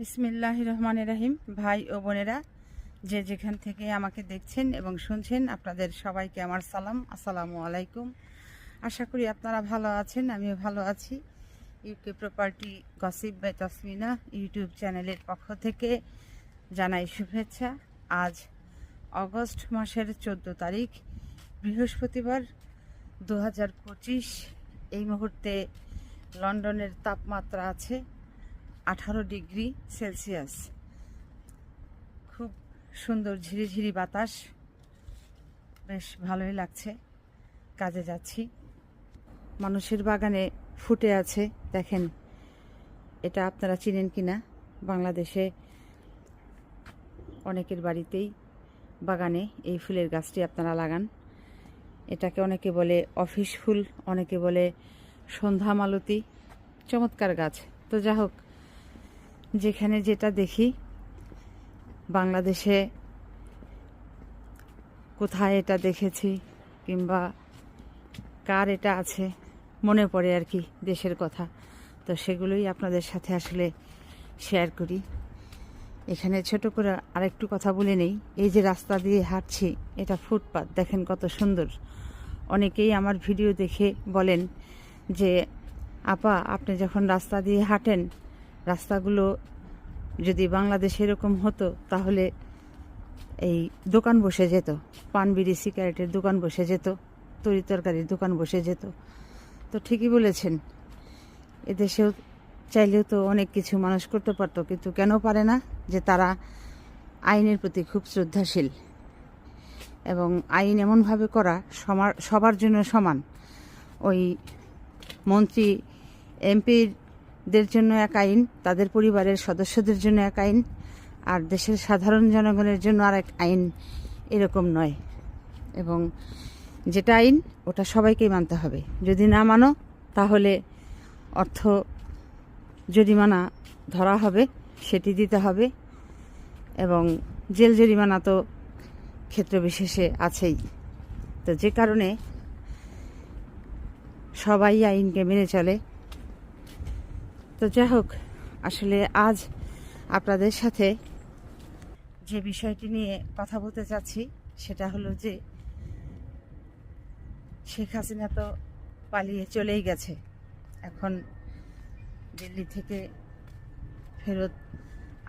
বিসমিল্লাহির রহমানির রহিম। ভাই ও বোনেরা, যে যেখান থেকে আমাকে দেখছেন এবং শুনছেন, আপনাদের সবাইকে আমার সালাম, আসসালামু আলাইকুম। আশা করি আপনারা ভালো আছেন, আমিও ভালো আছি। UK property gossip by Tasmina YouTube চ্যানেলের পক্ষ থেকে জানাই শুভেচ্ছা। আজ অগস্ট মাসের 14 তারিখ, বৃহস্পতিবার 2025। এই মুহূর্তে লন্ডনের তাপমাত্রা আছে 18 ডিগ্রি সেলসিয়াস। খুব সুন্দর ঝিরিঝিরি বাতাস, বেশ ভালোই লাগছে। কাজে যাচ্ছি। মানুষের বাগানে ফুটে আছে, দেখেন। এটা আপনারা চিনেন কিনা? বাংলাদেশে অনেকের বাড়িতেই বাগানে এই ফুলের গাছটি আপনারা লাগান। এটাকে অনেকে বলে অফিস ফুল, অনেকে বলে সন্ধ্যা মালতী। চমৎকার গাছ। তো যা হোক, যেখানে যেটা দেখি, বাংলাদেশে কোথায় এটা দেখেছি কিংবা কার এটা আছে, মনে পড়ে আর কি দেশের কথা। তো সেগুলোই আপনাদের সাথে আসলে শেয়ার করি। এখানে ছোট করে আরেকটু কথা বলে নেই। এই যে রাস্তা দিয়ে হাঁটছি, এটা ফুটপাত, দেখেন কত সুন্দর। অনেকেই আমার ভিডিও দেখে বলেন যে আপা, আপনি যখন রাস্তা দিয়ে হাঁটেন, রাস্তাগুলো যদি বাংলাদেশে এরকম হতো তাহলে এই দোকান বসে যেত, পান বিড়ি সিগারেটের দোকান বসে যেত, তরি তরকারির দোকান বসে যেত। তো ঠিকই বলেছেন, এদেশেও চাইলেও তো অনেক কিছু মানুষ করতে পারতো, কিন্তু কেন পারে না? যে তারা আইনের প্রতি খুব শ্রদ্ধাশীল, এবং আইন এমনভাবে করা সবার জন্য সমান। ওই মন্ত্রী এমপিদের জন্য এক আইন, তাদের পরিবারের সদস্যদের জন্য এক আইন, আর দেশের সাধারণ জনগণের জন্য আর এক আইন, এরকম নয়। এবং যেটা আইন, ওটা সবাইকেই মানতে হবে। যদি না মানো তাহলে অর্থ জরিমানা ধরা হবে, সেটি দিতে হবে। এবং জেল জরিমানা তো ক্ষেত্র বিশেষে আছেই। তো যে কারণে সবাই আইনকে মেনে চলে। তো যাই হোক, আসলে আজ আপনাদের সাথে যে বিষয়টি নিয়ে কথা বলতে চাচ্ছি, সেটা হলো যে শেখ হাসিনা তো পালিয়ে চলেই গেছে। এখন দিল্লি থেকে ফেরত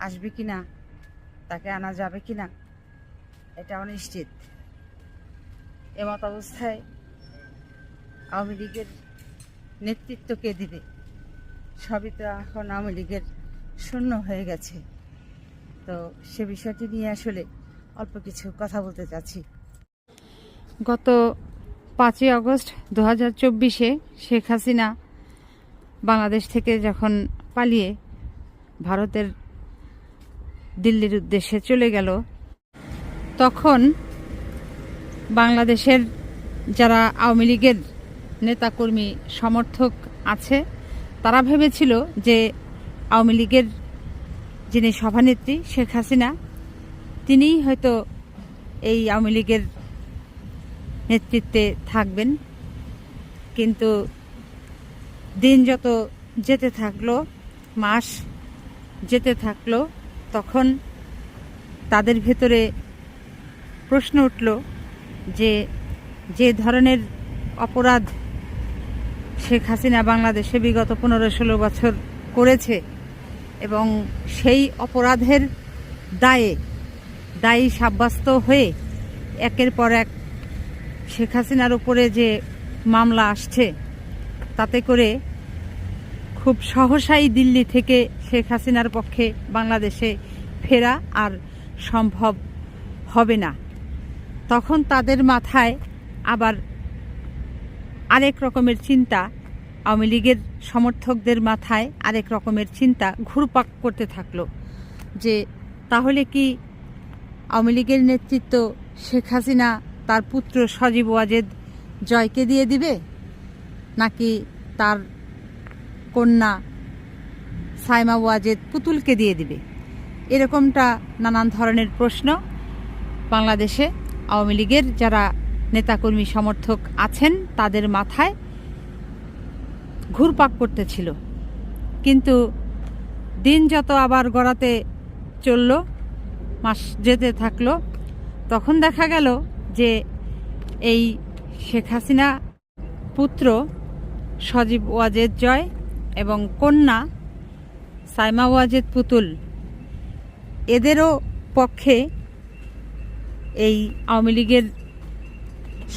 আসবে কিনা, তাকে আনা যাবে কিনা, এটা অনিশ্চিত। এমত অবস্থায় আওয়ামী লীগের নেতৃত্ব কে দিবে? সবই তো এখন আওয়ামী লীগের শূন্য হয়ে গেছে। তো সে বিষয়টি নিয়ে আসলে অল্প কিছু কথা বলতে চাচ্ছি। গত 5ই আগস্ট 2024 শেখ হাসিনা বাংলাদেশ থেকে যখন পালিয়ে ভারতের দিল্লির উদ্দেশ্যে চলে গেল, তখন বাংলাদেশের যারা আওয়ামী লীগের নেতাকর্মী সমর্থক আছে, তারা ভেবেছিল যে আওয়ামী লীগের যিনি সভানেত্রী শেখ হাসিনা, তিনিই হয়তো এই আওয়ামী লীগের নেতৃত্বে থাকবেন। কিন্তু দিন যত যেতে থাকলো, মাস যেতে থাকলো, তখন তাদের ভেতরে প্রশ্ন উঠল যে যে ধরনের অপরাধ শেখ হাসিনা বাংলাদেশে বিগত 15-16 বছর করেছে, এবং সেই অপরাধের দায়ী সাব্যস্ত হয়ে একের পর এক শেখ হাসিনার উপরে যে মামলা আসছে, তাতে করে খুব সহসাই দিল্লি থেকে শেখ হাসিনার পক্ষে বাংলাদেশে ফেরা আর সম্ভব হবে না। তখন তাদের মাথায় আবার আরেক রকমের চিন্তা, আওয়ামী লীগের সমর্থকদের মাথায় আরেক রকমের চিন্তা ঘুরপাক করতে থাকলো, যে তাহলে কি আওয়ামী লীগের নেতৃত্ব শেখ হাসিনা তার পুত্র সজীব ওয়াজেদ জয়কে দিয়ে দিবে, নাকি তার কন্যা সাইমা ওয়াজেদ পুতুলকে দিয়ে দিবে? এরকমটা নানান ধরনের প্রশ্ন বাংলাদেশে আওয়ামী লীগের যারা নেতাকর্মী সমর্থক আছেন তাদের মাথায় ঘুরপাক করতেছিল। কিন্তু দিন যত আবার গড়াতে চলল, মাস যেতে থাকলো, তখন দেখা গেল যে এই শেখ হাসিনা পুত্র সজীব ওয়াজেদ জয় এবং কন্যা সাইমা ওয়াজেদ পুতুল, এদেরও পক্ষে এই আওয়ামী লীগের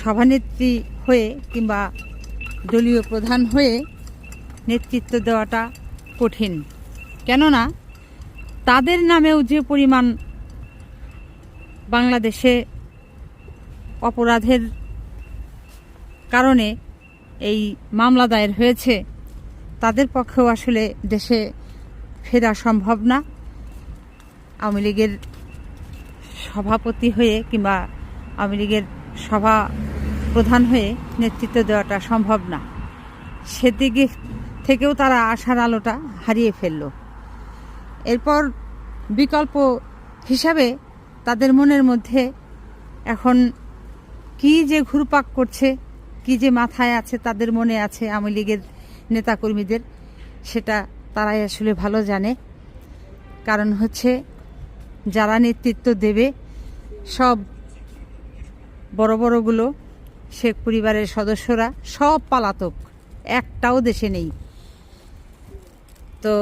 সভানেত্রী হয়ে কিংবা দলীয় প্রধান হয়ে নেতৃত্ব দেওয়াটা কঠিন। কেননা তাদের নামেও যে পরিমাণ বাংলাদেশে অপরাধের কারণে এই মামলা দায়ের হয়েছে, তাদের পক্ষেও আসলে দেশে ফেরা সম্ভব না। আওয়ামী লীগের সভাপতি হয়ে কিংবা আওয়ামী লীগের সভা প্রধান হয়ে নেতৃত্ব দেওয়াটা সম্ভব না। সেদিকে থেকেও তারা আশার আলোটা হারিয়ে ফেলল। এরপর বিকল্প হিসাবে তাদের মনের মধ্যে এখন কি যে ঘুরপাক করছে, কি যে মাথায় আছে, তাদের মনে আছে আওয়ামী লীগের নেতাকর্মীদের, সেটা তারাই আসলে ভালো জানে। কারণ হচ্ছে যারা নেতৃত্ব দেবে সব বড় বড়গুলো শেখ পরিবারের সদস্যরা সব পলাতক, একটাও দেশে নেই। তো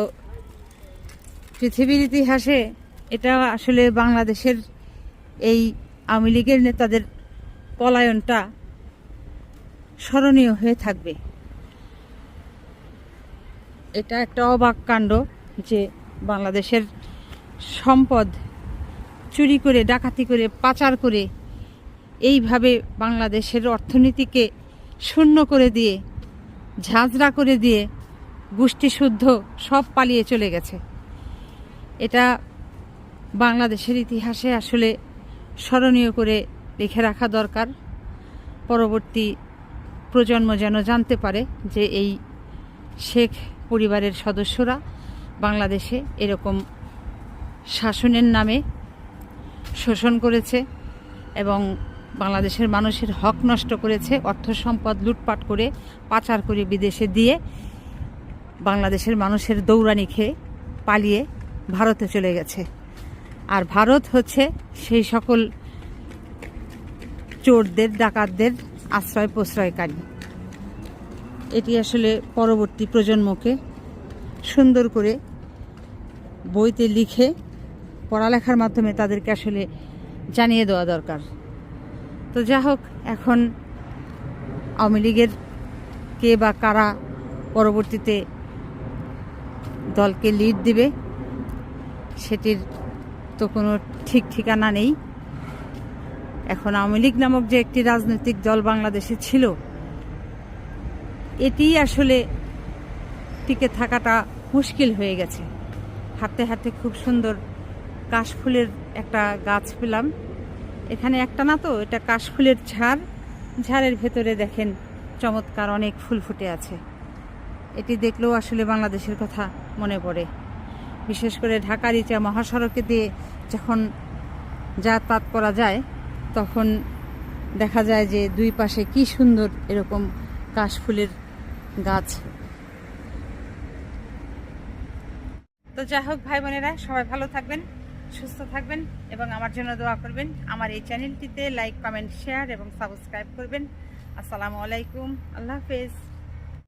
পৃথিবীর ইতিহাসে এটা আসলে বাংলাদেশের এই আওয়ামী লীগের নেতাদের পলায়নটা স্মরণীয় হয়ে থাকবে। এটা একটা অবাক কাণ্ড যে বাংলাদেশের সম্পদ চুরি করে, ডাকাতি করে, পাচার করে এইভাবে বাংলাদেশের অর্থনীতিকে শূন্য করে দিয়ে, ঝাঁঝরা করে দিয়ে গোষ্ঠীশুদ্ধ সব পালিয়ে চলে গেছে। এটা বাংলাদেশের ইতিহাসে আসলে স্মরণীয় করে রেখে রাখা দরকার। পরবর্তী প্রজন্ম যেন জানতে পারে যে এই শেখ পরিবারের সদস্যরা বাংলাদেশে এরকম শাসনের নামে শোষণ করেছে এবং বাংলাদেশের মানুষের হক নষ্ট করেছে, অর্থ সম্পদ লুটপাট করে, পাচার করে বিদেশে দিয়ে বাংলাদেশের মানুষের দৌড়ানি খেয়ে পালিয়ে ভারতে চলে গেছে। আর ভারত হচ্ছে সেই সকল চোরদের, ডাকাতদের আশ্রয় প্রশ্রয়কারী। এটি আসলে পরবর্তী প্রজন্মকে সুন্দর করে বইতে লিখে পড়ালেখার মাধ্যমে তাদেরকে আসলে জানিয়ে দেওয়া দরকার। তো যা হোক, এখন আওয়ামী লীগের কে বা কারা পরবর্তীতে দলকে লিড দিবে সেটির তো কোনো ঠিক ঠিকানা নেই। এখন আওয়ামী লীগ নামক যে একটি রাজনৈতিক দল বাংলাদেশে ছিল, এটি আসলে টিকে থাকাটা মুশকিল হয়ে গেছে। হাঁটতে হাঁটতে খুব সুন্দর কাশফুলের একটা গাছ পেলাম। এখানে একটা না তো, এটা কাশফুলের ঝাড়, ঝাড়ের ভেতরে দেখেন চমৎকার অনেক ফুল ফুটে আছে। এটি দেখলেও আসলে বাংলাদেশের কথা মনে পড়ে। বিশেষ করে ঢাকার ইচা মহাসড়কে দিয়ে যখন যাতায়াত করা যায়, তখন দেখা যায় যে দুই পাশে কি সুন্দর এরকম কাশফুলের গাছ। তো যাই হোক ভাই বোনেরা, সবাই ভালো থাকবেন, সুস্থ থাকবেন এবং আমার জন্য দোয়া করবেন। আমার এই চ্যানেলটিতে লাইক, কমেন্ট, শেয়ার এবং সাবস্ক্রাইব করবেন। আসসালামু আলাইকুম, আল্লাহ হাফেজ।